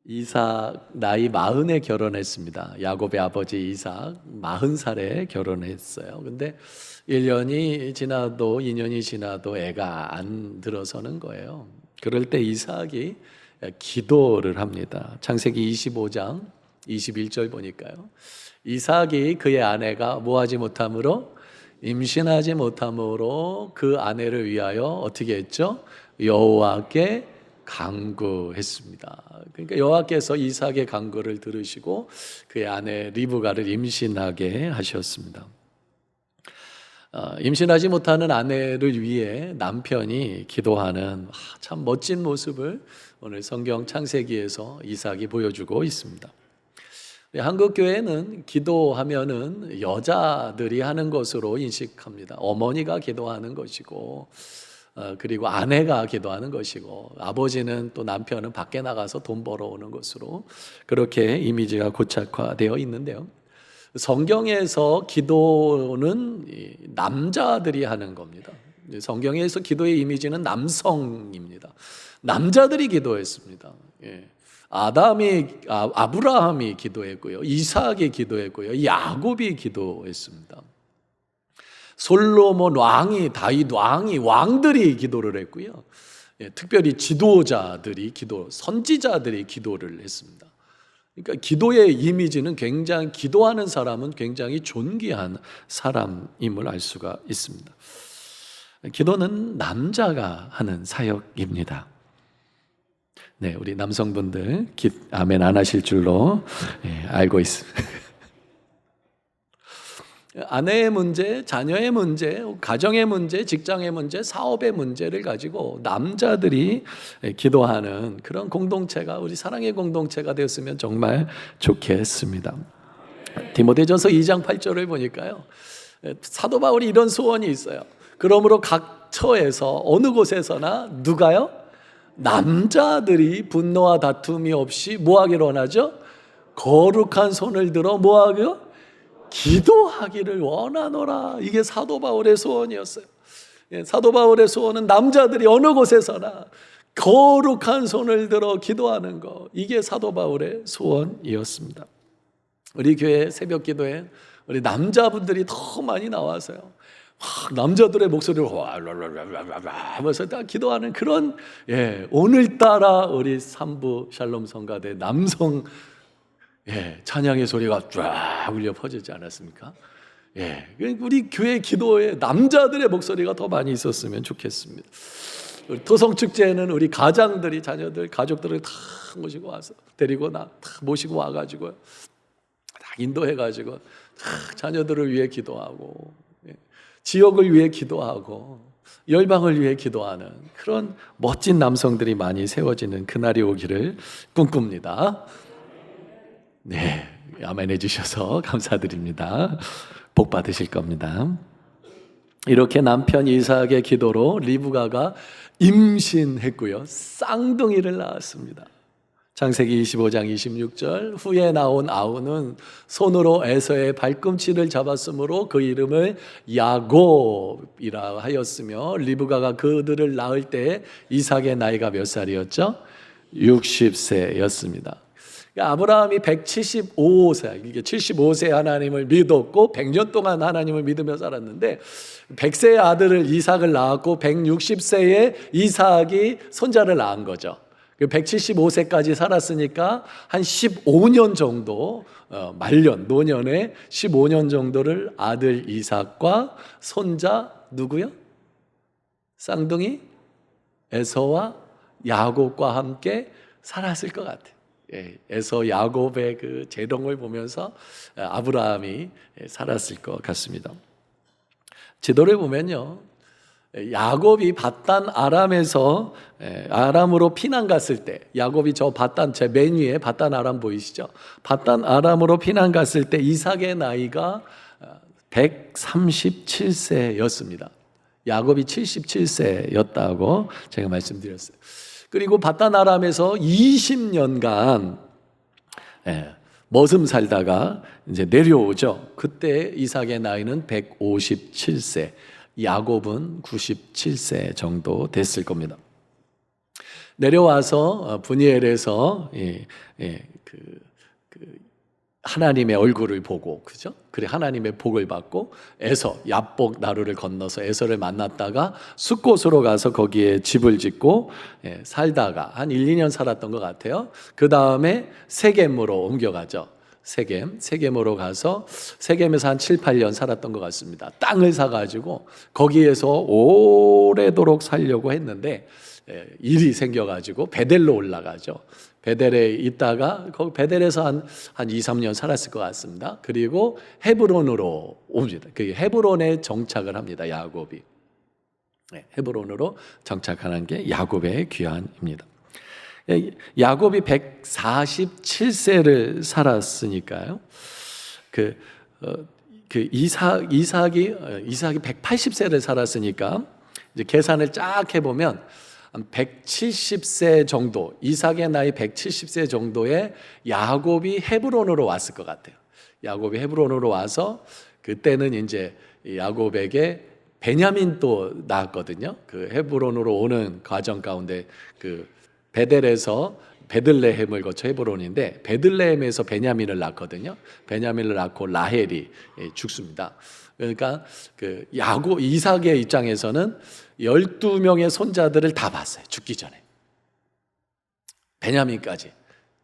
이삭 나이 40에 결혼했습니다. 야곱의 아버지 이삭 40살에 결혼했어요. 근데 1년이 지나도 2년이 지나도 애가 안 들어서는 거예요. 그럴 때 이삭이 기도를 합니다. 창세기 25장 21절 보니까요. 이삭이 그의 아내가 뭐하지 못함으로 임신하지 못함으로 그 아내를 위하여 어떻게 했죠? 여호와께 간구했습니다. 그러니까 여호와께서 이삭의 간구를 들으시고 그의 아내 리브가를 임신하게 하셨습니다. 임신하지 못하는 아내를 위해 남편이 기도하는 참 멋진 모습을 오늘 성경 창세기에서 이삭이 보여주고 있습니다. 한국 교회는 기도하면은 여자들이 하는 것으로 인식합니다. 어머니가 기도하는 것이고, 그리고 아내가 기도하는 것이고, 아버지는 또 남편은 밖에 나가서 돈 벌어오는 것으로 그렇게 이미지가 고착화되어 있는데요. 성경에서 기도는 남자들이 하는 겁니다. 성경에서 기도의 이미지는 남성입니다. 남자들이 기도했습니다. 아브라함이 기도했고요, 이삭이 기도했고요, 야곱이 기도했습니다. 솔로몬 왕이, 다윗 왕이, 왕들이 기도를 했고요. 특별히 지도자들이 선지자들이 기도를 했습니다. 그러니까 기도의 이미지는 굉장히, 기도하는 사람은 굉장히 존귀한 사람임을 알 수가 있습니다. 기도는 남자가 하는 사역입니다. 네, 우리 남성분들 아멘 안 하실 줄로 알고 있습니다. 아내의 문제, 자녀의 문제, 가정의 문제, 직장의 문제, 사업의 문제를 가지고 남자들이 기도하는 그런 공동체가, 우리 사랑의 공동체가 되었으면 정말 좋겠습니다. 디모데전서 2장 8절을 보니까요, 사도 바울이 이런 소원이 있어요. 그러므로 각 처에서 어느 곳에서나 누가요? 남자들이 분노와 다툼이 없이 뭐하기를 원하죠? 거룩한 손을 들어 뭐하고요? 기도하기를 원하노라. 이게 사도 바울의 소원이었어요. 사도 바울의 소원은 남자들이 어느 곳에서나 거룩한 손을 들어 기도하는 것, 이게 사도 바울의 소원이었습니다. 우리 교회 새벽 기도에 우리 남자분들이 더 많이 나와서요, 남자들의 목소리를 하면서 다 기도하는 그런, 오늘따라 우리 삼부 샬롬 성가대 남성 찬양의 소리가 쫙 울려 퍼지지 않았습니까? 우리 교회 기도에 남자들의 목소리가 더 많이 있었으면 좋겠습니다. 우리 토성축제에는 우리 가장들이, 자녀들, 가족들을 다 모시고 와서, 다 모시고 와가지고 다 인도해가지고 다 자녀들을 위해 기도하고, 지역을 위해 기도하고, 열방을 위해 기도하는 그런 멋진 남성들이 많이 세워지는 그날이 오기를 꿈꿉니다. 네, 아멘 해주셔서 감사드립니다. 복 받으실 겁니다. 이렇게 남편 이삭의 기도로 리브가가 임신했고요, 쌍둥이를 낳았습니다. 창세기 25장 26절, 후에 나온 아우는 손으로 에서의 발꿈치를 잡았으므로 그 이름을 야곱이라 하였으며, 리브가가 그들을 낳을 때 이삭의 나이가 몇 살이었죠? 60세였습니다. 아브라함이 175세, 이게 75세 하나님을 믿었고 100년 동안 하나님을 믿으며 살았는데, 100세의 아들을 이삭을 낳았고 160세에 이삭이 손자를 낳은 거죠. 175세까지 살았으니까 한 15년 정도, 말년, 노년에 15년 정도를 아들 이삭과 손자 누구요? 쌍둥이 에서와 야곱과 함께 살았을 것 같아요. 에서 야곱의 그 재롱을 보면서 아브라함이 살았을 것 같습니다. 지도를 보면요, 야곱이 밧단 아람에서 아람으로 피난 갔을 때, 야곱이 저 밧단, 제 맨 위에 밧단 아람 보이시죠? 밧단 아람으로 피난 갔을 때 이삭의 나이가 137세였습니다. 야곱이 77세였다고 제가 말씀드렸어요. 그리고 밧단 아람에서 20년간 머슴 살다가 이제 내려오죠. 그때 이삭의 나이는 157세, 야곱은 97세 정도 됐을 겁니다. 내려와서 브니엘에서 하나님의 얼굴을 보고, 그죠? 그래 하나님의 복을 받고 에서 야복 나루를 건너서 에서를 만났다가 숫곳으로 가서 거기에 집을 짓고 살다가 한 1, 2년 살았던 것 같아요. 그 다음에 세겜으로 옮겨가죠. 세겜으로 가서 세겜에서 한 7, 8년 살았던 것 같습니다. 땅을 사가지고 거기에서 오래도록 살려고 했는데 일이 생겨가지고 베델로 올라가죠. 베델에 있다가 거기 베델에서 한 2, 3년 살았을 것 같습니다. 그리고 헤브론으로 옵니다. 그 헤브론에 정착을 합니다. 야곱이. 헤브론으로 정착하는 게 야곱의 귀환입니다. 야곱이 147세를 살았으니까요. 이삭이 180세를 살았으니까 이제 계산을 쫙 해보면 170세 정도, 이삭의 나이 170세 정도에 야곱이 헤브론으로 왔을 것 같아요. 야곱이 헤브론으로 와서 그때는 이제 야곱에게 베냐민도 낳았거든요. 그 헤브론으로 오는 과정 가운데 그 베델에서 베들레헴을 거쳐 헤브론인데 베들레헴에서 베냐민을 낳거든요. 베냐민을 낳고 라헬이 죽습니다. 그러니까 그 이삭의 입장에서는 12명의 손자들을 다 봤어요. 죽기 전에. 베냐민까지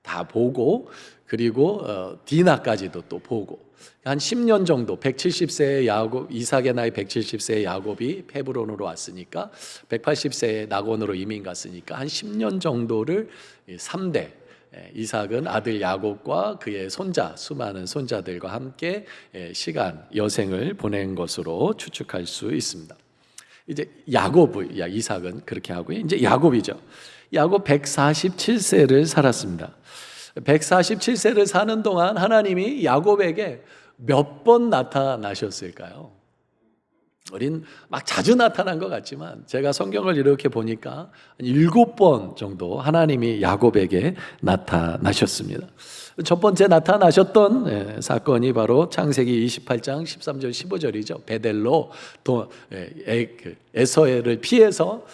다 보고, 그리고 디나까지도 또 보고, 한 10년 정도 170세의 이삭의 나이 170세의 야곱이 헤브론으로 왔으니까 180세의 낙원으로 이민 갔으니까 한 10년 정도를 3대 이삭은 아들 야곱과 그의 손자, 수많은 손자들과 함께 시간, 여생을 보낸 것으로 추측할 수 있습니다. 이제 이삭은 그렇게 하고요. 이제 야곱이죠. 야곱 147세를 살았습니다. 147세를 사는 동안 하나님이 야곱에게 몇 번 나타나셨을까요? 우린 막 자주 나타난 것 같지만 제가 성경을 이렇게 보니까 7번 정도 하나님이 야곱에게 나타나셨습니다. 첫 번째 나타나셨던 사건이 바로 창세기 28장 13절 15절이죠. 베델로 에서를 피해서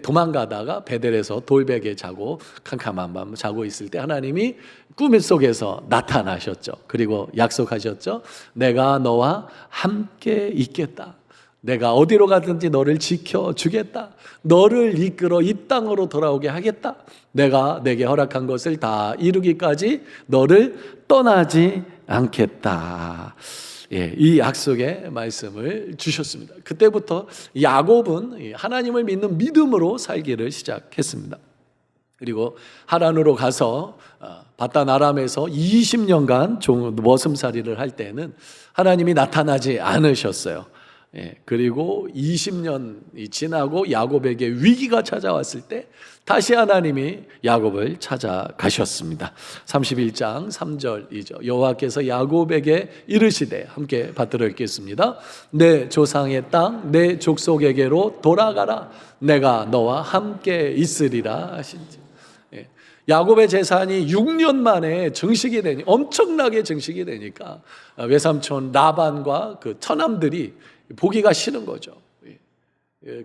도망가다가 베델에서 돌베개 자고 캄캄한 밤 자고 있을 때 하나님이 꿈속에서 나타나셨죠. 그리고 약속하셨죠. 내가 너와 함께 있겠다. 내가 어디로 가든지 너를 지켜주겠다. 너를 이끌어 이 땅으로 돌아오게 하겠다. 내가 내게 허락한 것을 다 이루기까지 너를 떠나지 않겠다. 이 약속의 말씀을 주셨습니다. 그때부터 야곱은 하나님을 믿는 믿음으로 살기를 시작했습니다. 그리고 하란으로 가서 바단 아람에서 20년간 머슴살이를 할 때는 하나님이 나타나지 않으셨어요. 그리고 20년이 지나고 야곱에게 위기가 찾아왔을 때 다시 하나님이 야곱을 찾아가셨습니다. 31장 3절이죠. 여호와께서 야곱에게 이르시되, 함께 받들어 읽겠습니다. 내 조상의 땅 내 족속에게로 돌아가라. 내가 너와 함께 있으리라 하신지. 야곱의 재산이 6년 만에 증식이 되니 엄청나게 증식이 되니까 외삼촌 라반과 그 처남들이 보기가 싫은 거죠.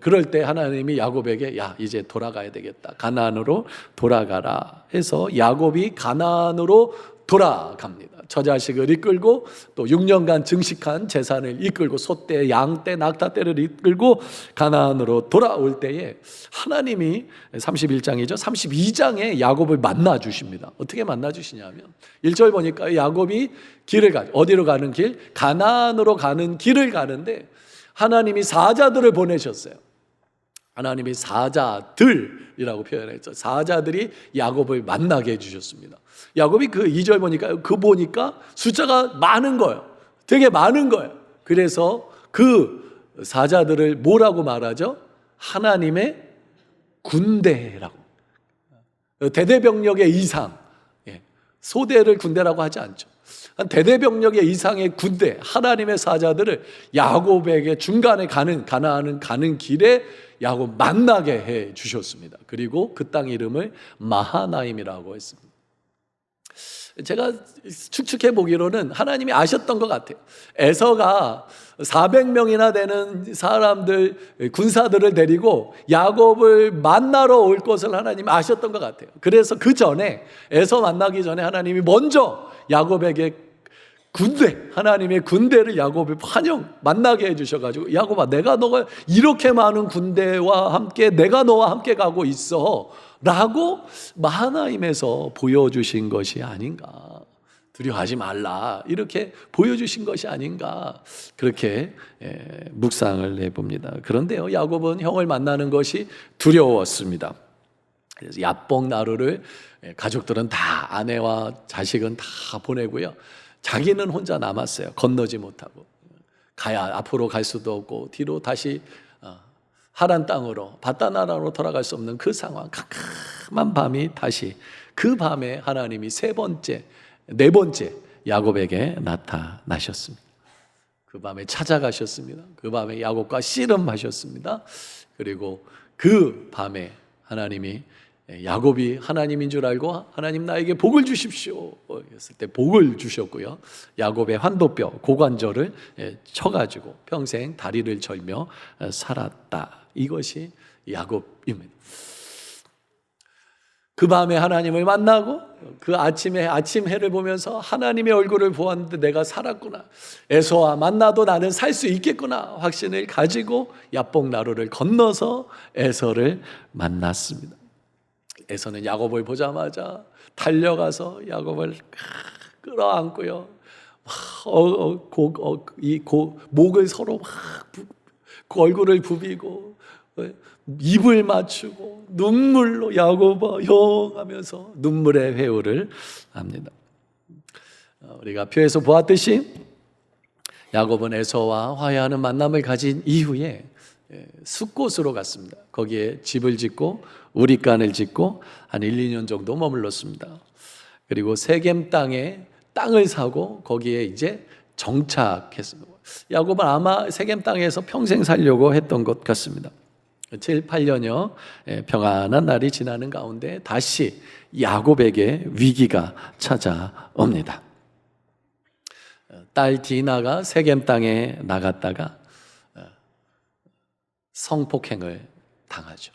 그럴 때 하나님이 야곱에게 이제 돌아가야 되겠다. 가나안으로 돌아가라 해서 야곱이 가나안으로 돌아갑니다. 처자식을 이끌고 또 6년간 증식한 재산을 이끌고 소떼, 양떼, 낙타떼를 이끌고 가나안으로 돌아올 때에 하나님이 31장이죠. 32장에 야곱을 만나 주십니다. 어떻게 만나 주시냐면 1절 보니까 야곱이 어디로 가는 길? 가나안으로 가는 길을 가는데 하나님이 사자들을 보내셨어요. 하나님이 사자들이라고 표현했죠. 사자들이 야곱을 만나게 해주셨습니다. 야곱이 그 2절 보니까 숫자가 많은 거예요. 되게 많은 거예요. 그래서 그 사자들을 뭐라고 말하죠? 하나님의 군대라고. 대대병력의 이상. 소대를 군대라고 하지 않죠. 한 대대병력의 이상의 군대, 하나님의 사자들을 야곱에게 중간에 가나안은 가는 길에 야곱 만나게 해 주셨습니다. 그리고 그 땅 이름을 마하나임이라고 했습니다. 제가 추측해 보기로는 하나님이 아셨던 것 같아요. 에서가 400명이나 되는 사람들, 군사들을 데리고 야곱을 만나러 올 것을 하나님이 아셨던 것 같아요. 그래서 그 전에, 에서 만나기 전에 하나님이 먼저 야곱에게 하나님의 군대를 야곱을 만나게 해주셔가지고, 야곱아, 내가 너가 이렇게 많은 군대와 함께 내가 너와 함께 가고 있어 라고 하나님에서 보여주신 것이 아닌가. 두려워하지 말라, 이렇게 보여주신 것이 아닌가, 그렇게 묵상을 해봅니다. 그런데요, 야곱은 형을 만나는 것이 두려웠습니다. 그래서 야복 나루를 가족들은 다, 아내와 자식은 다 보내고요, 자기는 혼자 남았어요. 건너지 못하고, 앞으로 갈 수도 없고 뒤로 다시 하란 땅으로, 바다나라로 돌아갈 수 없는 그 상황, 캄캄한 밤이 다시, 그 밤에 하나님이 네 번째 야곱에게 나타나셨습니다. 그 밤에 찾아가셨습니다. 그 밤에 야곱과 씨름하셨습니다. 그리고 그 밤에 하나님이, 야곱이 하나님인 줄 알고 하나님 나에게 복을 주십시오 했을 때 복을 주셨고요, 야곱의 환도뼈, 고관절을 쳐가지고 평생 다리를 절며 살았다. 이것이 야곱입니다. 그 밤에 하나님을 만나고 그 아침에 아침 해를 보면서 하나님의 얼굴을 보았는데 내가 살았구나, 에서와 만나도 나는 살 수 있겠구나 확신을 가지고 야복 나루를 건너서 에서를 만났습니다. 에서는 야곱을 보자마자 달려가서 야곱을 끌어안고요, 목을 서로 얼굴을 부비고 입을 맞추고 눈물로 야곱아 형 하면서 눈물의 회유를 합니다. 우리가 표에서 보았듯이 야곱은 에서와 화해하는 만남을 가진 이후에 숫곳으로 갔습니다. 거기에 집을 짓고 우리간을 짓고 한 1, 2년 정도 머물렀습니다. 그리고 세겜 땅에 땅을 사고 거기에 이제 정착했습니다. 야곱은 아마 세겜 땅에서 평생 살려고 했던 것 같습니다. 7, 8년여 평안한 날이 지나는 가운데 다시 야곱에게 위기가 찾아옵니다. 딸 디나가 세겜 땅에 나갔다가 성폭행을 당하죠.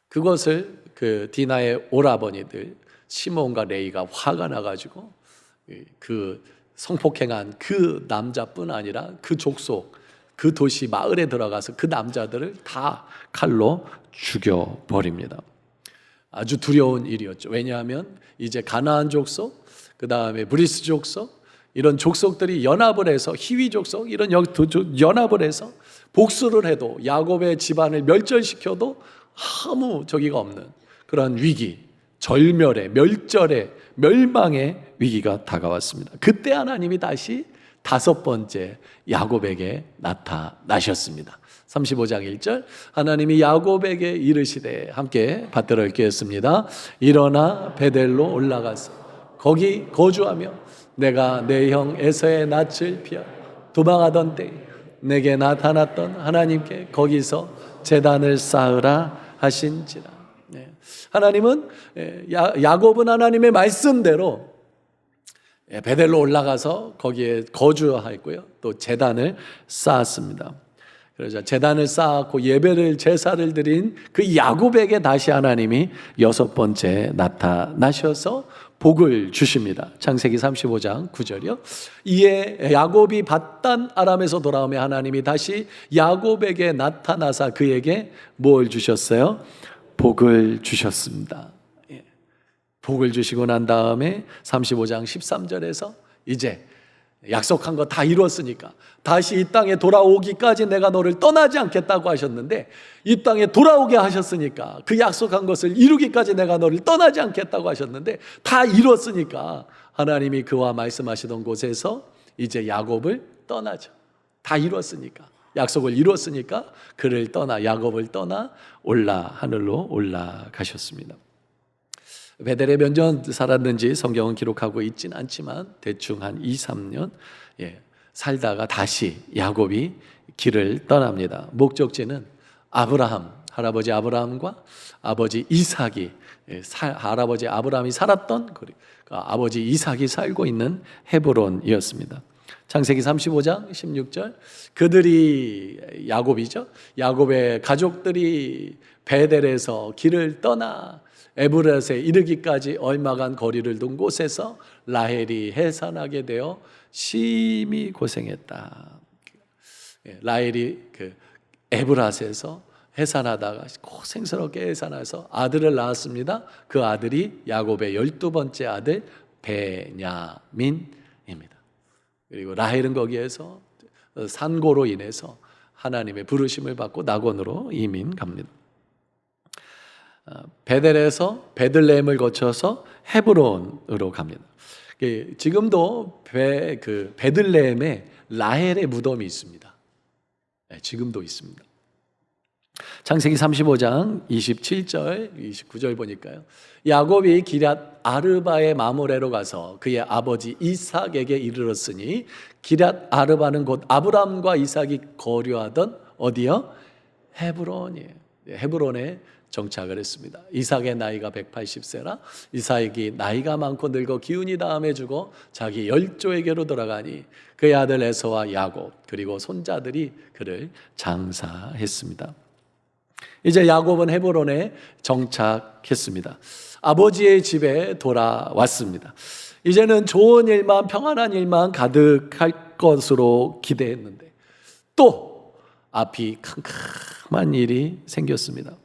그것을 그 디나의 오라버니들 시몬과 레이가 화가 나가지고 그 성폭행한 그 남자뿐 아니라 그 족속, 그 도시 마을에 들어가서 그 남자들을 다 칼로 죽여버립니다. 아주 두려운 일이었죠. 왜냐하면 이제 가나안 족속, 그 다음에 브리스 족속, 이런 족속들이 연합을 해서, 히위 족속 이런 연합을 해서 복수를 해도, 야곱의 집안을 멸절시켜도 아무 저기가 없는 그런 위기, 멸절의 멸망의 위기가 다가왔습니다. 그때 하나님이 다시 5번째 야곱에게 나타나셨습니다. 35장 1절, 하나님이 야곱에게 이르시되, 함께 받들어 읽겠습니다. 일어나 베델로 올라가서 거기 거주하며 내가 내 형 에서의 낯을 피하 도망하던 때 내게 나타났던 하나님께 거기서 제단을 쌓으라 하신지라. 하나님은, 야곱은 하나님의 말씀대로 베델로 올라가서 거기에 거주하였고요, 또 제단을 쌓았습니다. 그래서 제단을 쌓았고 예배를, 제사를 드린 그 야곱에게 다시 하나님이 6번째 나타나셔서 복을 주십니다. 창세기 35장 9절이요. 이에 야곱이 밧단 아람에서 돌아오며 하나님이 다시 야곱에게 나타나사 그에게 뭘 주셨어요? 복을 주셨습니다. 복을 주시고 난 다음에 35장 13절에서 이제 약속한 거 다 이루었으니까 다시 이 땅에 돌아오기까지 내가 너를 떠나지 않겠다고 하셨는데, 이 땅에 돌아오게 하셨으니까, 그 약속한 것을 이루기까지 내가 너를 떠나지 않겠다고 하셨는데 다 이뤘으니까 하나님이 그와 말씀하시던 곳에서 이제 야곱을 떠나죠. 다 이뤘으니까, 약속을 이뤘으니까 야곱을 떠나 하늘로 올라가셨습니다. 베델에 몇 년 살았는지 성경은 기록하고 있진 않지만 대충 한 2, 3년 살다가 다시 야곱이 길을 떠납니다. 목적지는 할아버지 아브라함과 아버지 이삭이 할아버지 아브라함이 살았던 아버지 이삭이 살고 있는 헤브론이었습니다. 창세기 35장 16절, 그들이 야곱이죠. 야곱의 가족들이 베델에서 길을 떠나 에브라스에 이르기까지 얼마간 거리를 둔 곳에서 라헬이 해산하게 되어 심히 고생했다. 라헬이 에브라스에서 해산하다가 고생스럽게 해산해서 아들을 낳았습니다. 그 아들이 야곱의 12번째 아들 베냐민입니다. 그리고 라헬은 거기에서 산고로 인해서 하나님의 부르심을 받고 낙원으로 이민 갑니다. 베델에서 베들레헴을 거쳐서 헤브론으로 갑니다. 지금도 베들레헴에 라헬의 무덤이 있습니다. 지금도 있습니다. 창세기 35장 27절, 29절 보니까요. 야곱이 기럇 아르바의 마므레로 가서 그의 아버지 이삭에게 이르렀으니 기럇 아르바는 곧 아브람과 이삭이 거류하던 어디요? 헤브론이에요. 헤브론에 정착을 했습니다. 이삭의 나이가 180세라 이삭이 나이가 많고 늙어 기운이 다함에 죽어 자기 열조에게로 돌아가니 그의 아들 에서와 야곱 그리고 손자들이 그를 장사했습니다. 이제 야곱은 헤브론에 정착했습니다. 아버지의 집에 돌아왔습니다. 이제는 좋은 일만 평안한 일만 가득할 것으로 기대했는데 또 앞이 캄캄한 일이 생겼습니다.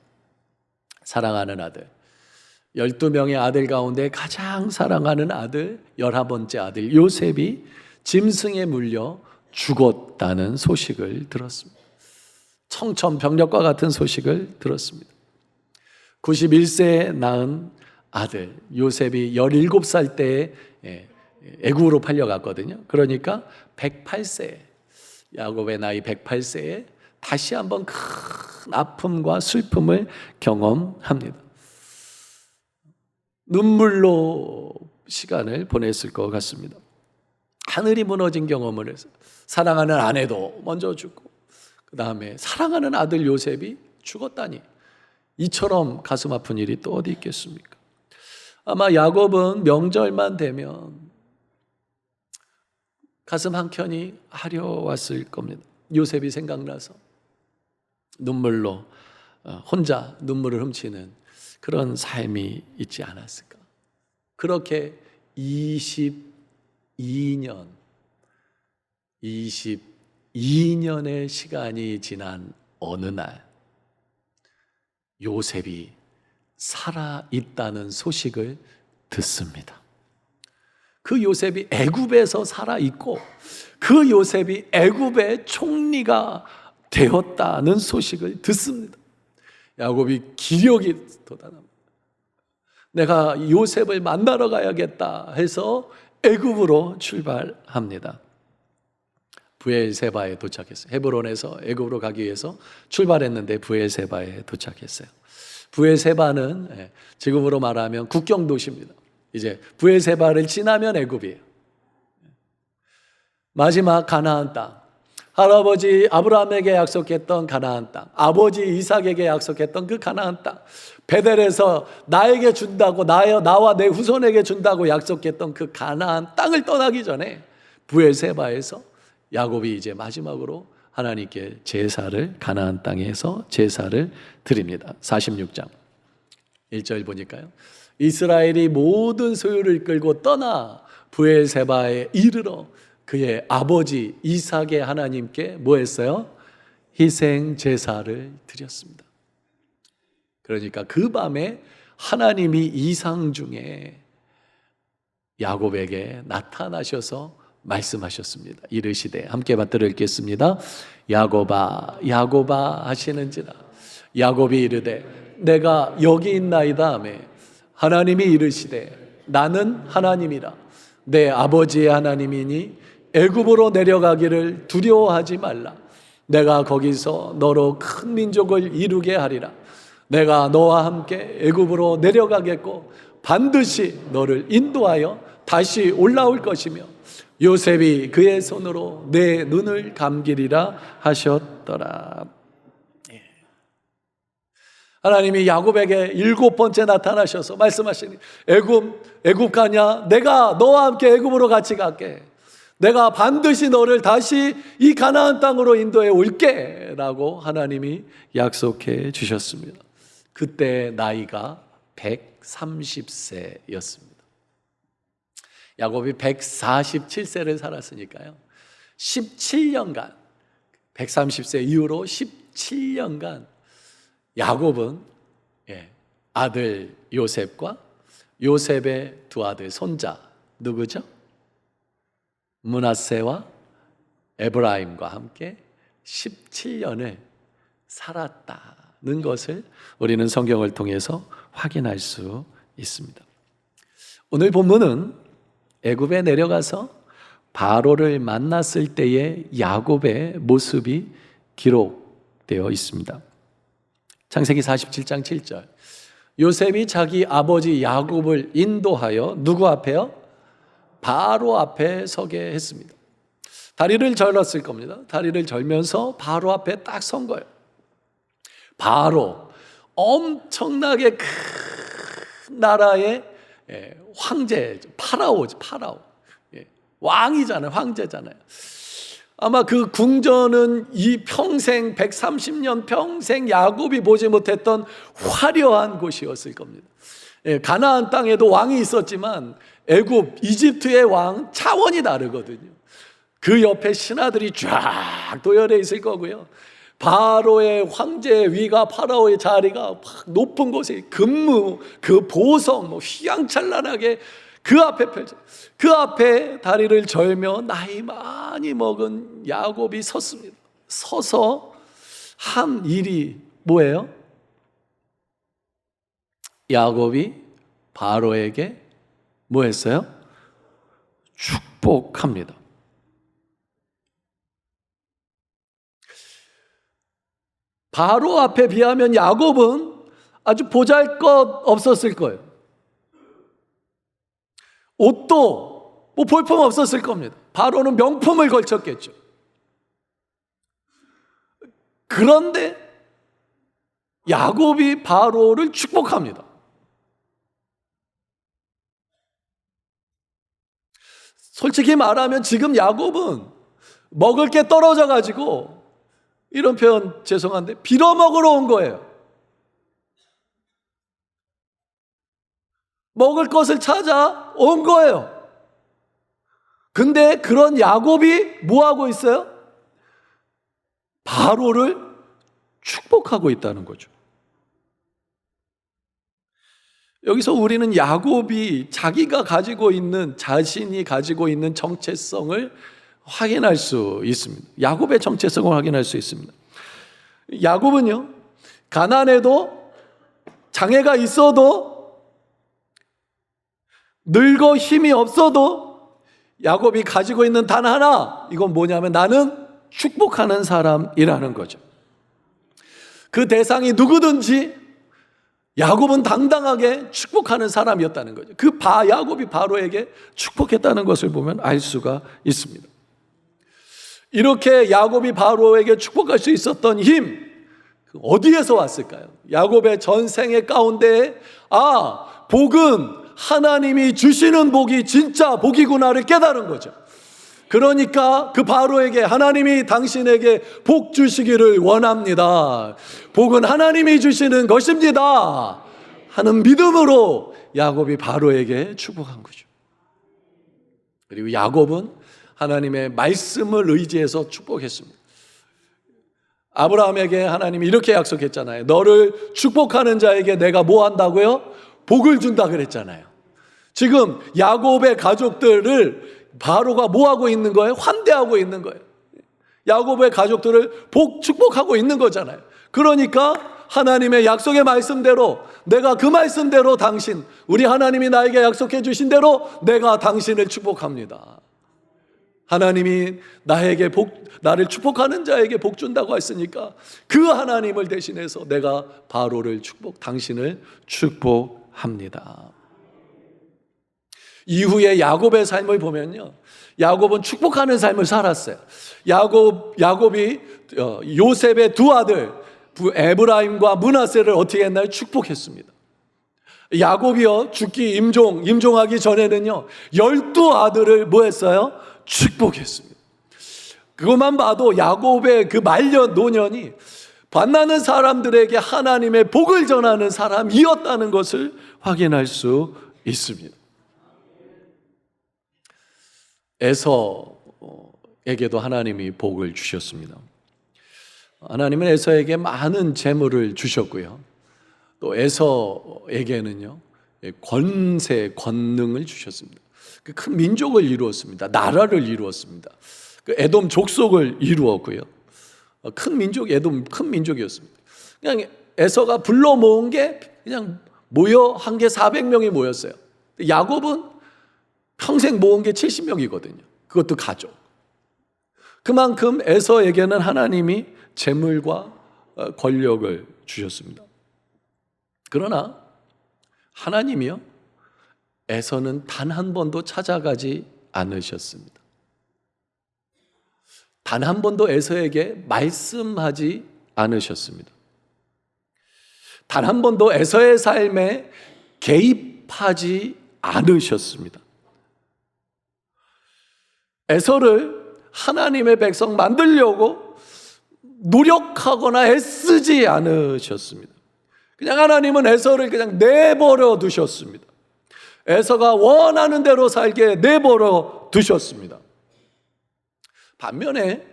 사랑하는 아들, 12명의 아들 가운데 가장 사랑하는 아들, 11번째 아들 요셉이 짐승에 물려 죽었다는 소식을 들었습니다. 청천벽력과 같은 소식을 들었습니다. 91세에 낳은 아들 요셉이 17살 때에 애굽으로 팔려갔거든요. 그러니까 108세, 야곱의 나이 108세에 다시 한번 큰 아픔과 슬픔을 경험합니다. 눈물로 시간을 보냈을 것 같습니다. 하늘이 무너진 경험을 해서 사랑하는 아내도 먼저 죽고 그 다음에 사랑하는 아들 요셉이 죽었다니 이처럼 가슴 아픈 일이 또 어디 있겠습니까? 아마 야곱은 명절만 되면 가슴 한켠이 아려왔을 겁니다. 요셉이 생각나서 눈물로 혼자 눈물을 훔치는 그런 삶이 있지 않았을까? 그렇게 22년의 시간이 지난 어느 날 요셉이 살아있다는 소식을 듣습니다. 그 요셉이 애굽에서 살아있고 그 요셉이 애굽의 총리가 되었다는 소식을 듣습니다. 야곱이 기력이 돋아납니다. 내가 요셉을 만나러 가야겠다 해서 애굽으로 출발합니다. 브엘세바에 도착했어요. 헤브론에서 애굽으로 가기 위해서 출발했는데 브엘세바에 도착했어요. 브엘세바는 지금으로 말하면 국경 도시입니다. 이제 브엘세바를 지나면 애굽이에요. 마지막 가나안 땅, 할아버지 아브라함에게 약속했던 가나안 땅, 아버지 이삭에게 약속했던 그 가나안 땅, 베델에서 나에게 준다고 나와 내 후손에게 준다고 약속했던 그 가나안 땅을 떠나기 전에 브엘세바에서 야곱이 이제 마지막으로 하나님께 제사를 가나안 땅에서 제사를 드립니다. 46장 1절 보니까요. 이스라엘이 모든 소유를 끌고 떠나 브엘세바에 이르러 그의 아버지 이삭의 하나님께 뭐 했어요? 희생 제사를 드렸습니다. 그러니까 그 밤에 하나님이 이상 중에 야곱에게 나타나셔서 말씀하셨습니다. 이르시되 함께 받들어 읽겠습니다. 야곱아 야곱아 하시는지라 야곱이 이르되 내가 여기 있나이다 하매 하나님이 이르시되 나는 하나님이라 내 아버지의 하나님이니 애굽으로 내려가기를 두려워하지 말라. 내가 거기서 너로 큰 민족을 이루게 하리라. 내가 너와 함께 애굽으로 내려가겠고 반드시 너를 인도하여 다시 올라올 것이며 요셉이 그의 손으로 내 눈을 감기리라 하셨더라. 하나님이 야곱에게 7번째 나타나셔서 말씀하시니 애굽 가냐? 내가 너와 함께 애굽으로 같이 갈게. 내가 반드시 너를 다시 이 가나안 땅으로 인도해 올게 라고 하나님이 약속해 주셨습니다. 그때 나이가 130세였습니다. 야곱이 147세를 살았으니까요, 17년간, 130세 이후로 17년간 야곱은 아들 요셉과 요셉의 두 아들 손자, 누구죠? 므낫세와 에브라임과 함께 17년을 살았다는 것을 우리는 성경을 통해서 확인할 수 있습니다. 오늘 본문은 애굽에 내려가서 바로를 만났을 때의 야곱의 모습이 기록되어 있습니다. 창세기 47장 7절, 요셉이 자기 아버지 야곱을 인도하여 누구 앞에요? 바로 앞에 서게 했습니다. 다리를 절렀을 겁니다. 다리를 절면서 바로 앞에 딱 선 거예요. 바로 엄청나게 큰 나라의 황제, 파라오죠. 파라오. 왕이잖아요. 황제잖아요. 아마 그 궁전은 이 평생 130년 평생 야곱이 보지 못했던 화려한 곳이었을 겁니다. 가나안 땅에도 왕이 있었지만 애굽, 이집트의 왕 차원이 다르거든요. 그 옆에 신하들이 쫙 도열해 있을 거고요. 바로의 황제의 위가, 파라오의 자리가 높은 곳에 근무, 그 보석 휘황찬란하게 그 앞에 펼쳐, 그 앞에 다리를 절며 나이 많이 먹은 야곱이 섰습니다. 서서 한 일이 뭐예요? 야곱이 바로에게 뭐 했어요? 축복합니다. 바로 앞에 비하면 야곱은 아주 보잘것없었을 거예요. 옷도 볼품 없었을 겁니다. 바로는 명품을 걸쳤겠죠. 그런데 야곱이 바로를 축복합니다. 솔직히 말하면 지금 야곱은 먹을 게 떨어져 가지고, 이런 표현 죄송한데, 빌어먹으러 온 거예요. 먹을 것을 찾아 온 거예요. 근데 그런 야곱이 뭐 하고 있어요? 바로를 축복하고 있다는 거죠. 여기서 우리는 야곱이 자기가 가지고 있는, 자신이 가지고 있는 정체성을 확인할 수 있습니다. 야곱의 정체성을 확인할 수 있습니다. 야곱은요, 가난해도, 장애가 있어도, 늙어 힘이 없어도 야곱이 가지고 있는 단 하나, 이건 뭐냐면 나는 축복하는 사람이라는 거죠. 그 대상이 누구든지 야곱은 당당하게 축복하는 사람이었다는 거죠. 야곱이 바로에게 축복했다는 것을 보면 알 수가 있습니다. 이렇게 야곱이 바로에게 축복할 수 있었던 힘, 어디에서 왔을까요? 야곱의 전생의 가운데 복은 하나님이 주시는 복이 진짜 복이구나를 깨달은 거죠. 그러니까 그 바로에게 하나님이 당신에게 복 주시기를 원합니다. 복은 하나님이 주시는 것입니다 하는 믿음으로 야곱이 바로에게 축복한 거죠. 그리고 야곱은 하나님의 말씀을 의지해서 축복했습니다. 아브라함에게 하나님이 이렇게 약속했잖아요. 너를 축복하는 자에게 내가 뭐 한다고요? 복을 준다 그랬잖아요. 지금 야곱의 가족들을 바로가 뭐 하고 있는 거예요? 환대하고 있는 거예요. 야곱의 가족들을 축복하고 있는 거잖아요. 그러니까 하나님의 약속의 말씀대로, 내가 그 말씀대로 우리 하나님이 나에게 약속해 주신 대로 내가 당신을 축복합니다. 하나님이 나를 축복하는 자에게 복 준다고 했으니까 그 하나님을 대신해서 내가 바로를 당신을 축복합니다. 이후에 야곱의 삶을 보면요, 야곱은 축복하는 삶을 살았어요. 야곱이 요셉의 두 아들 에브라임과 므낫세를 어떻게 했나요? 축복했습니다. 야곱이요, 죽기 임종하기 전에는요, 12아들을 뭐 했어요? 축복했습니다. 그것만 봐도 야곱의 그 말년 노년이 만나는 사람들에게 하나님의 복을 전하는 사람이었다는 것을 확인할 수 있습니다. 에서에게도 하나님이 복을 주셨습니다. 하나님은 에서에게 많은 재물을 주셨고요, 또 에서에게는요 권세, 권능을 주셨습니다. 그 큰 민족을 이루었습니다. 나라를 이루었습니다. 그 에돔 족속을 이루었고요, 큰 민족, 에돔 큰 민족이었습니다. 그냥 에서가 불러 모은 게 그냥 한 게 400명이 모였어요. 야곱은 평생 모은 게 70명이거든요. 그것도 가족. 그만큼 에서에게는 하나님이 재물과 권력을 주셨습니다. 그러나 하나님이요, 에서는 단 한 번도 찾아가지 않으셨습니다. 단 한 번도 에서에게 말씀하지 않으셨습니다. 단 한 번도 에서의 삶에 개입하지 않으셨습니다. 에서를 하나님의 백성 만들려고 노력하거나 애쓰지 않으셨습니다. 그냥 하나님은 에서를 그냥 내버려 두셨습니다. 에서가 원하는 대로 살게 내버려 두셨습니다. 반면에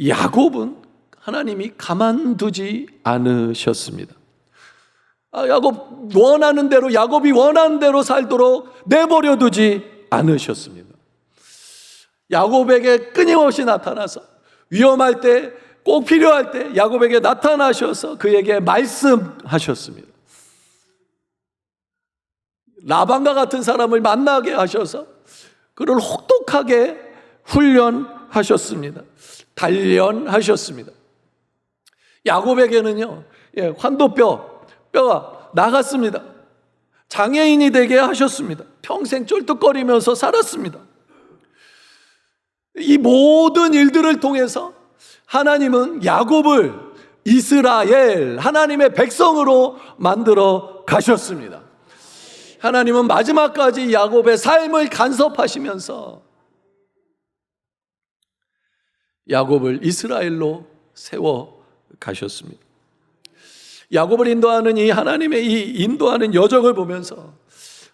야곱은 하나님이 가만두지 않으셨습니다. 야곱이 원하는 대로 살도록 내버려 두지 않으셨습니다. 야곱에게 끊임없이 나타나서 위험할 때, 꼭 필요할 때 야곱에게 나타나셔서 그에게 말씀하셨습니다. 라반과 같은 사람을 만나게 하셔서 그를 혹독하게 훈련하셨습니다. 단련하셨습니다. 야곱에게는요, 환도뼈가 나갔습니다. 장애인이 되게 하셨습니다. 평생 쫄뚝거리면서 살았습니다. 이 모든 일들을 통해서 하나님은 야곱을 이스라엘, 하나님의 백성으로 만들어 가셨습니다. 하나님은 마지막까지 야곱의 삶을 간섭하시면서 야곱을 이스라엘로 세워 가셨습니다. 야곱을 인도하는 이 하나님의 이 인도하는 여정을 보면서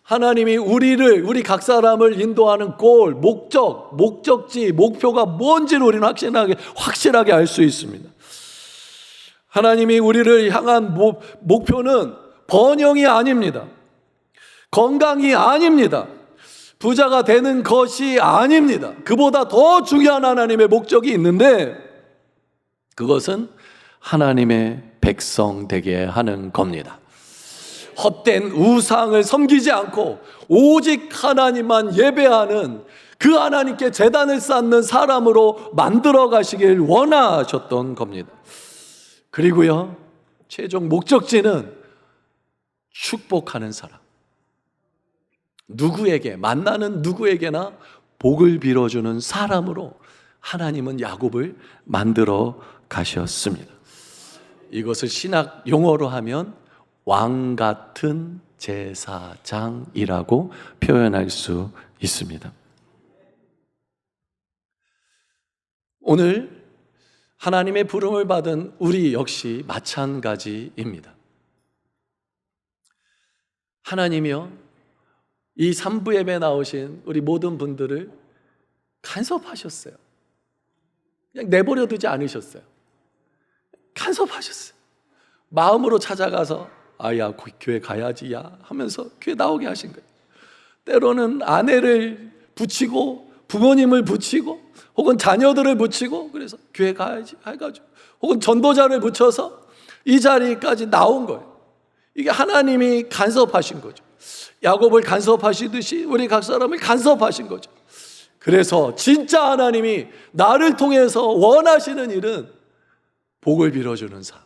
하나님이 우리 각 사람을 인도하는 골, 목적지, 목표가 뭔지를 우리는 확실하게 알 수 있습니다. 하나님이 우리를 향한 목표는 번영이 아닙니다. 건강이 아닙니다. 부자가 되는 것이 아닙니다. 그보다 더 중요한 하나님의 목적이 있는데 그것은 하나님의 백성 되게 하는 겁니다. 헛된 우상을 섬기지 않고 오직 하나님만 예배하는 그 하나님께 제단을 쌓는 사람으로 만들어 가시길 원하셨던 겁니다. 그리고요, 최종 목적지는 축복하는 사람. 만나는 누구에게나 복을 빌어주는 사람으로 하나님은 야곱을 만들어 가셨습니다. 이것을 신학 용어로 하면 왕 같은 제사장이라고 표현할 수 있습니다. 오늘 하나님의 부름을 받은 우리 역시 마찬가지입니다. 하나님이요, 이 3부 예배에 나오신 우리 모든 분들을 간섭하셨어요. 그냥 내버려 두지 않으셨어요. 간섭하셨어요. 마음으로 찾아가서 야 교회 가야지 야 하면서 교회 나오게 하신 거예요. 때로는 아내를 붙이고 부모님을 붙이고 혹은 자녀들을 붙이고 그래서 교회 가야지 해가지고 혹은 전도자를 붙여서 이 자리까지 나온 거예요. 이게 하나님이 간섭하신 거죠. 야곱을 간섭하시듯이 우리 각 사람을 간섭하신 거죠. 그래서 진짜 하나님이 나를 통해서 원하시는 일은 복을 빌어주는 삶,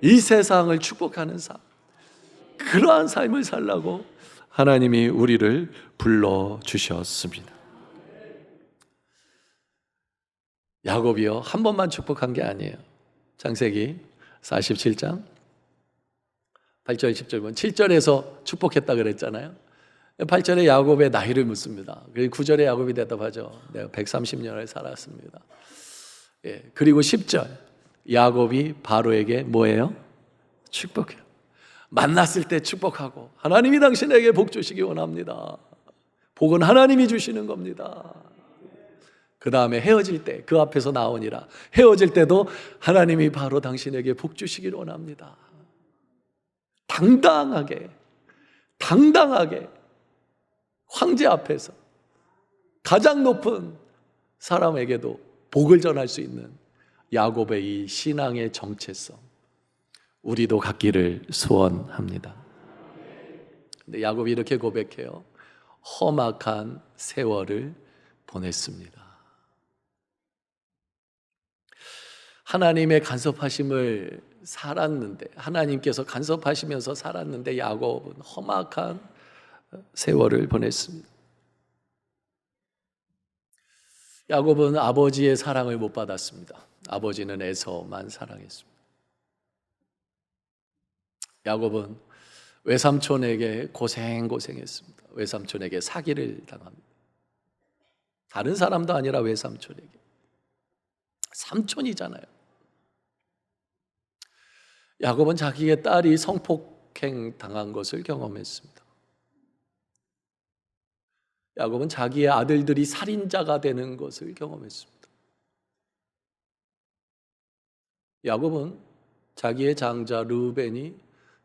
이 세상을 축복하는 삶, 그러한 삶을 살라고 하나님이 우리를 불러주셨습니다. 야곱이요, 한 번만 축복한 게 아니에요. 창세기 47장 8절 10절 보면 7절에서 축복했다 그랬잖아요. 8절에 야곱의 나이를 묻습니다. 그리고 9절에 야곱이 대답하죠. 내가 130년을 살았습니다. 그리고 10절 야곱이 바로에게 뭐예요? 축복해요. 만났을 때 축복하고 하나님이 당신에게 복 주시기 원합니다. 복은 하나님이 주시는 겁니다. 그 다음에 헤어질 때 그 앞에서 나오니라. 헤어질 때도 하나님이 바로 당신에게 복 주시기를 원합니다. 당당하게 황제 앞에서 가장 높은 사람에게도 복을 전할 수 있는 야곱의 이 신앙의 정체성, 우리도 갖기를 소원합니다. 근데 야곱이 이렇게 고백해요. 험악한 세월을 보냈습니다. 하나님의 간섭하심을 살았는데, 하나님께서 간섭하시면서 살았는데 야곱은 험악한 세월을 보냈습니다. 야곱은 아버지의 사랑을 못 받았습니다. 아버지는 에서만 사랑했습니다. 야곱은 외삼촌에게 고생했습니다. 외삼촌에게 사기를 당합니다. 다른 사람도 아니라 외삼촌에게. 삼촌이잖아요. 야곱은 자기의 딸이 성폭행 당한 것을 경험했습니다. 야곱은 자기의 아들들이 살인자가 되는 것을 경험했습니다. 야곱은 자기의 장자 르우벤이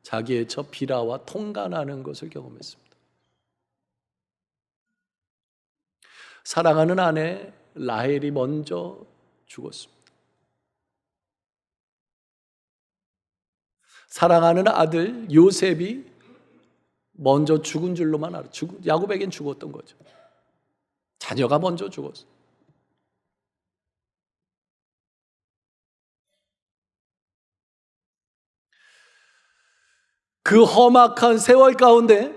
자기의 처 비라와 통간하는 것을 경험했습니다. 사랑하는 아내 라헬이 먼저 죽었습니다. 사랑하는 아들 요셉이 먼저 죽은 줄로만 알아. 야곱에겐 죽었던 거죠. 자녀가 먼저 죽었어요. 그 험악한 세월 가운데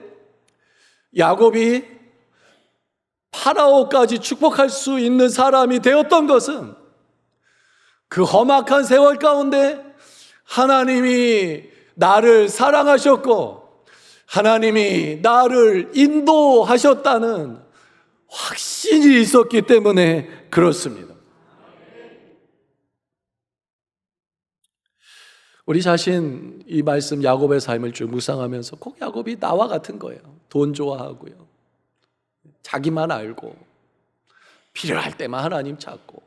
야곱이 파라오까지 축복할 수 있는 사람이 되었던 것은 그 험악한 세월 가운데 하나님이 나를 사랑하셨고 하나님이 나를 인도하셨다는 확신이 있었기 때문에 그렇습니다. 우리 자신 이 말씀 야곱의 삶을 쭉 묵상하면서 꼭 야곱이 나와 같은 거예요. 돈 좋아하고요. 자기만 알고 필요할 때만 하나님 찾고.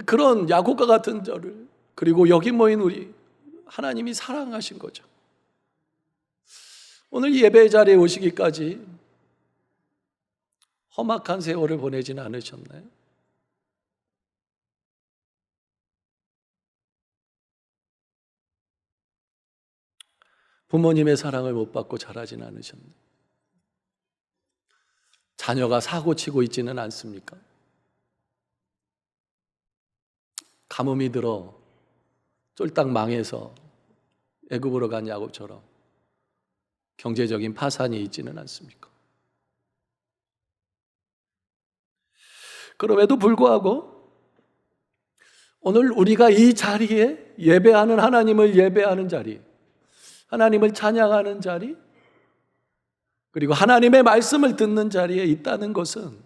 그런 야곱과 같은 저를, 그리고 여기 모인 우리 하나님이 사랑하신 거죠. 오늘 예배 자리에 오시기까지 험악한 세월을 보내지는 않으셨나요? 부모님의 사랑을 못 받고 자라지는 않으셨나요? 자녀가 사고치고 있지는 않습니까? 가뭄이 들어 쫄딱 망해서 애굽으로 간 야곱처럼 경제적인 파산이 있지는 않습니까? 그럼에도 불구하고 오늘 우리가 이 자리에 예배하는 하나님을 예배하는 자리, 하나님을 찬양하는 자리, 그리고 하나님의 말씀을 듣는 자리에 있다는 것은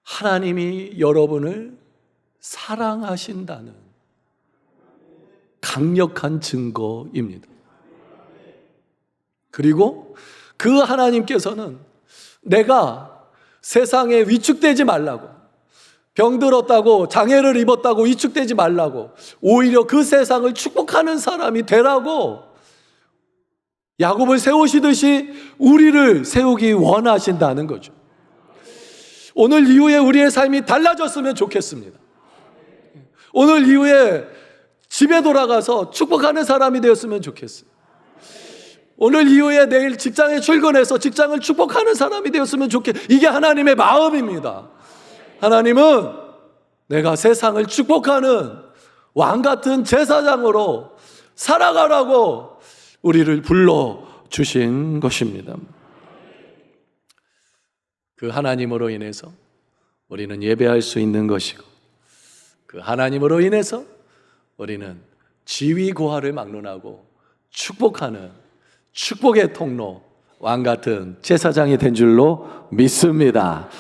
하나님이 여러분을 사랑하신다는 강력한 증거입니다. 그리고 그 하나님께서는 내가 세상에 위축되지 말라고, 병들었다고, 장애를 입었다고 위축되지 말라고, 오히려 그 세상을 축복하는 사람이 되라고 야곱을 세우시듯이 우리를 세우기 원하신다는 거죠. 오늘 이후에 우리의 삶이 달라졌으면 좋겠습니다. 오늘 이후에 집에 돌아가서 축복하는 사람이 되었으면 좋겠어요. 오늘 이후에 내일 직장에 출근해서 직장을 축복하는 사람이 되었으면 좋겠어요. 이게 하나님의 마음입니다. 하나님은 내가 세상을 축복하는 왕같은 제사장으로 살아가라고 우리를 불러주신 것입니다. 그 하나님으로 인해서 우리는 예배할 수 있는 것이고, 그 하나님으로 인해서 우리는 지위고하를 막론하고 축복하는 축복의 통로, 왕 같은 제사장이 된 줄로 믿습니다.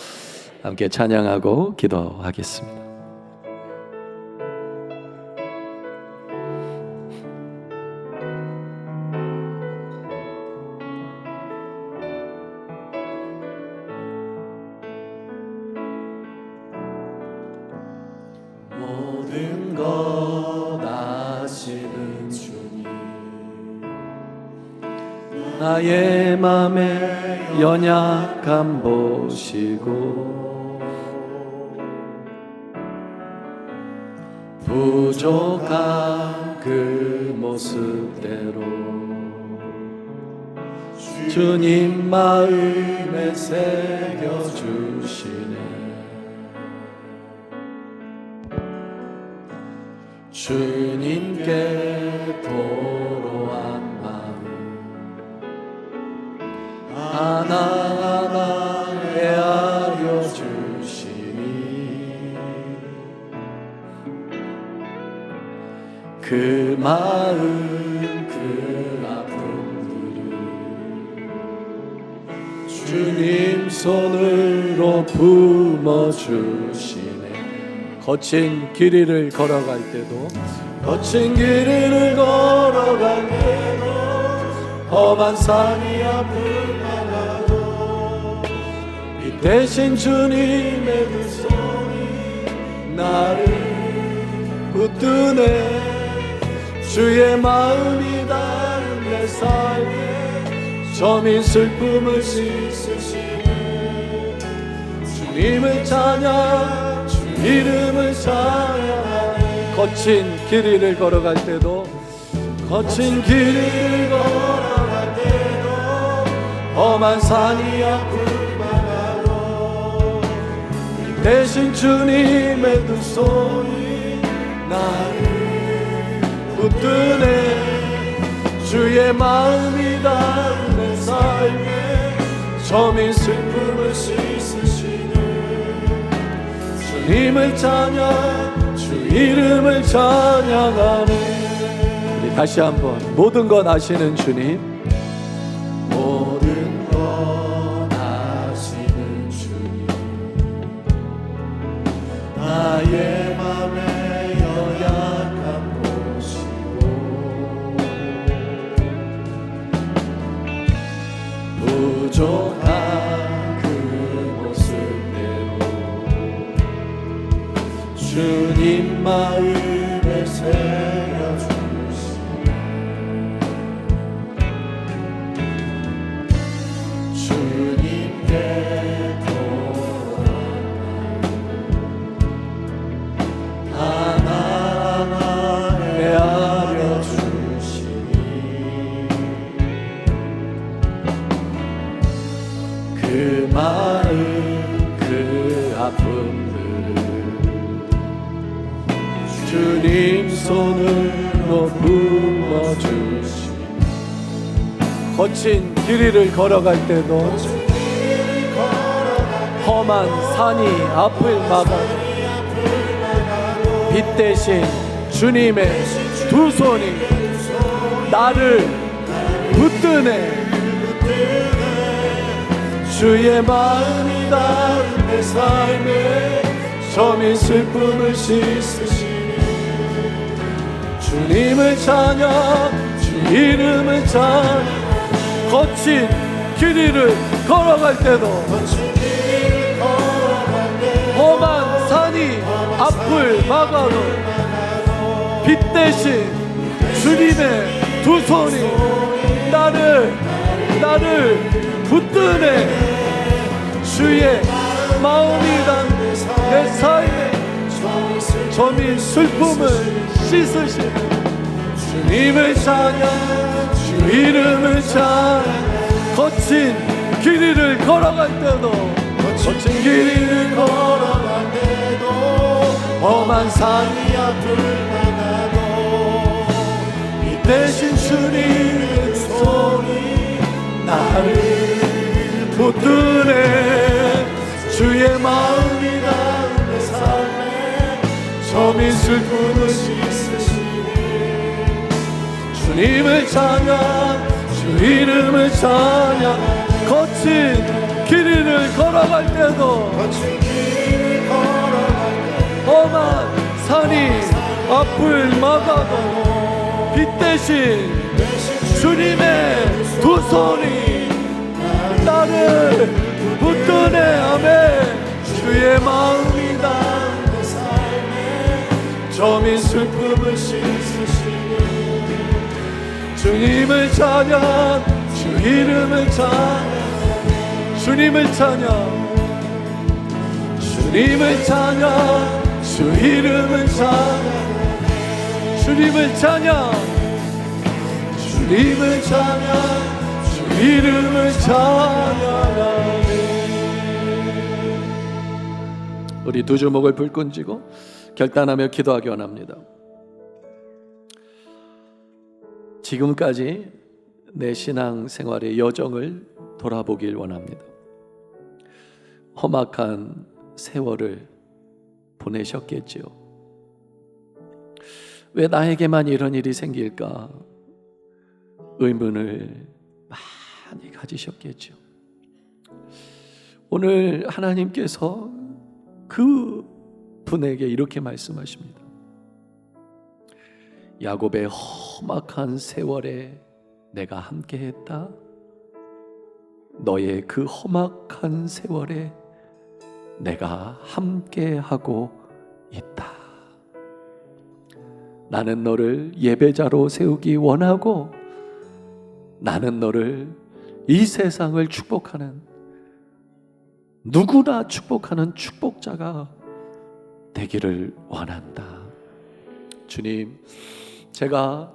함께 찬양하고 기도하겠습니다. 모든 것 아시는 주님, 나의 맘의 연약함 보시고 부족한 그 모습대로 주님 마음에 새겨주시네. 주님께 도로한 마음 하나하나 헤아려 주시니 그 마음 그 아픔들을 주님 손으로 품어주시네. 거친 길 위를 걸어갈 때도, 거친 길 위를 걸어갈 때도, 험한 산이 앞을 막아도 이 대신 주님의 그 손이 나를 붙드네. 주의 마음이 닿은 내 삶에 저민 슬픔을 씻으시네. 주님을 찬양, 이름을 찬양하네. 거친 길 위를 걸어갈 때도, 거친 길 위를 걸어갈 때도, 험한 산이 앞을 막아도 대신 주님의 두 손이 나를 붙드네. 주의 마음이 닿은 내 삶에 저민 슬픔을 씻으시네. 주님을 찬양, 주 이름을 찬양하네. 우리 다시 한번 모든 것 아시는 주님, 모든 것 아시는 주님, 나의 맘에 연약함 보시고 부족한 그 모습대로 주님 마음에 새겨주시네. 주님께 도와하나 하나하나 헤아려 주시니 그 마음 그 아픔들을 주님 손으로 품어주시니 거친 길 위를 걸어갈 때도 험한 산이 앞을 막아도 빛 대신 주님의 두 손이 나를 붙드네. 주의 마음이 닿은 내 삶에 저민 슬픔을 씻으시니 주님을 찬양, 주 이름을 찬양. 거친 길 위를 걸어갈 때도 험한 산이 앞을 막아도 빛 대신 주님의 두 손이 나를 붙드네. 주의 마음이 닿은 내 삶에 저민 슬픔을 씻으시네. 주님을 찬양, 주 이름을 찬양. 거친 길 위를 걸어갈 때도 거친 길 위를 걸어갈 때도 험한 산이 앞을 막아도 이 대신 주님의 손이 나를 붙드네. 주의 마음이 나 점이 슬픔을 씻으시네. 주님을 찬양, 주 이름을 찬양. 거친 길을 걸어갈 때도 험한 산이 앞을 막아도 빛 대신 주님의 두 손이 나를 붙드네. 아멘. 주의 마음이 담은 삶에 점이 슬픔을 씻으시네. 주님을 찬양, 주 이름을 찬양. 주님을 찬양, 주님을 찬양, 주 이름을 찬양. 주님을 찬양, 주님을 찬양, 주 이름을 찬양하네. 우리 두 주먹을 불끈 쥐고 결단하며 기도하기 원합니다. 지금까지 내 신앙 생활의 여정을 돌아보길 원합니다. 험악한 세월을 보내셨겠지요. 왜 나에게만 이런 일이 생길까? 의문을 많이 가지셨겠죠. 오늘 하나님께서 그 분에게 이렇게 말씀하십니다. 야곱의 험악한 세월에 내가 함께했다. 너의 그 험악한 세월에 내가 함께하고 있다. 나는 너를 예배자로 세우기 원하고, 나는 너를 이 세상을 축복하는, 누구나 축복하는 축복자가 되기를 원한다. 주님, 제가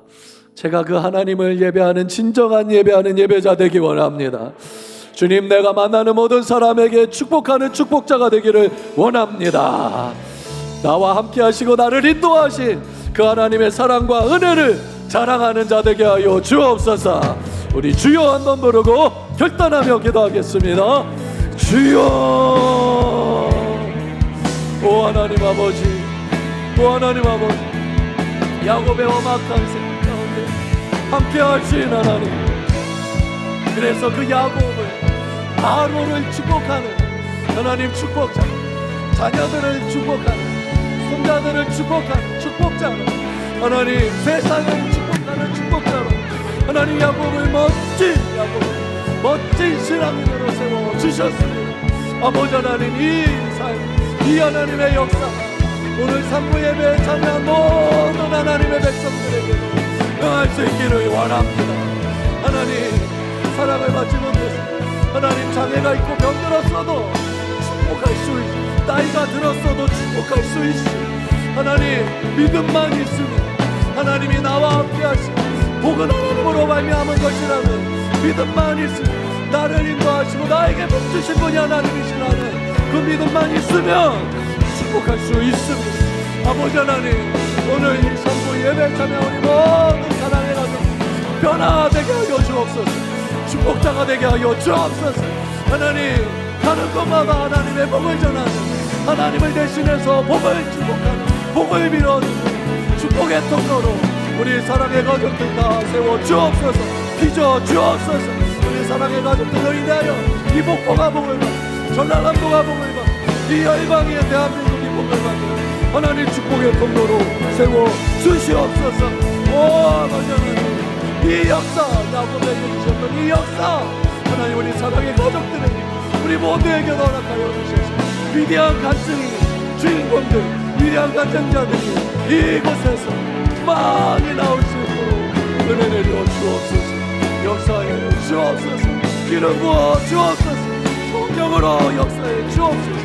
그 하나님을 예배하는 진정한 예배하는 예배자 되기 원합니다. 주님, 내가 만나는 모든 사람에게 축복하는 축복자가 되기를 원합니다. 나와 함께 하시고 나를 인도하신 그 하나님의 사랑과 은혜를 자랑하는 자 되게 하여 주옵소서. 우리 주여 한번 부르고 결단하며 기도하겠습니다. 주여. 오 하나님 아버지, 오 하나님 아버지, 야곱의 험악한 생각 가운데 함께 하신 하나님, 그래서 그 야곱을, 아론을 축복하는 하나님 축복자, 자녀들을 축복하는, 손자들을 축복하는 축복자로, 하나님 세상을 축복하는 축복자로 하나님 야곱을 멋진 신앙인으로 세워주셨습니다. 아버지 하나님, 이 삶, 이 하나님의 역사가 오늘 상부 예배에 참여한 모든 하나님의 백성들에게도 응할 수 있기를 원합니다. 하나님, 사랑을 받지 못해서 하나님 장애가 있고 병들었어도 축복할 수 있고, 나이가 들었어도 축복할 수 있고, 하나님 믿음만 있으면 하나님이 나와 함께 하시고 복은 하나님으로 말미암은 것이라는 믿음만 있으면, 나를 인도하시고 나에게 복 주신 분이 하나님이시라는 그 믿음만 있으면 축복할 수 있습니다. 아버지 하나님, 오늘 이 성부 예배 참여 우리 모든 사랑의 가족 변화되게 하여 주옵소서. 축복자가 되게 하여 주옵소서. 하나님, 가는 곳마다 하나님의 복을 전하는, 하나님을 대신해서 복을 축복하는, 복을 빌어주는 축복의 통로로 우리 사랑의 가족들 다 세워 주옵소서. 빚어 주옵소서. 우리 사랑의 가족들로 인하여 이 복보가 복을 받고, 전라남도가 복을 받고, 이 열방의 대한민국이 복을 받고, 하나님 축복의 통로로 세워 주시옵소서. 오 아버지 하나님, 이 역사, 야곱에게 주셨던 이 역사, 하나님 우리 사랑의 가족들에게, 우리 모두에게 허락하여 주셔서 위대한 간증이 주인공들, 위대한 간증자들이 이곳에서 많이 나올 수 있도록 은혜 내려 주옵소서. 역사에 주옵소서. 기름 부어 주옵소서. 성령으로 역사에 주옵소서.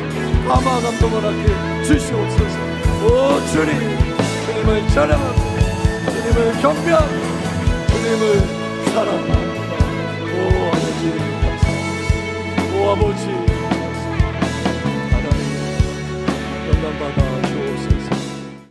감화 감동을 하게 주시옵소서. 오 주님, 주님을 찬양하고 주님을 경배하고 주님을 사랑합니다. 오 아버지 감사합니다. 오 아버지